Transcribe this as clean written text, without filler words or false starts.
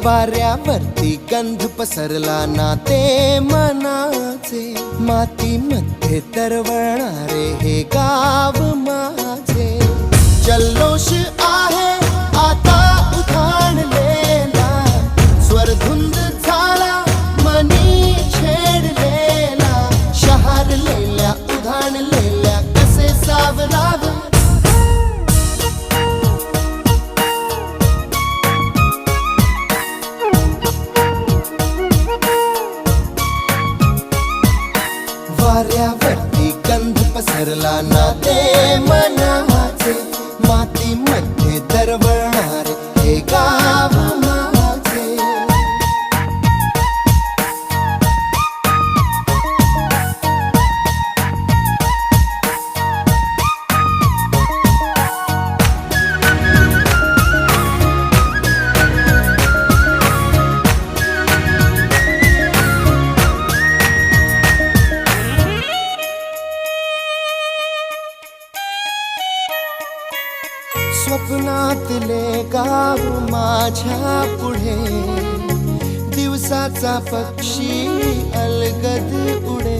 वाऱ्यावरती गंध पसरला ना ते मनाचे, मातीमध्ये तरवळणारे हे गाव माझे. जल्लोष आहे आता उधाणलेला, स्वरधुंद झाला मनी छेडलेला. शहारलेल्या उधाणलेल्या कसे सावरावे, वाऱ्यावरती गंध पसरला ना ते मनाचे, मातीमध्ये दरवळणारे हे गाव माझे. स्वप्नातले गाव माझ्या पुढे, दिवसाचा पक्षी अलगद उडे.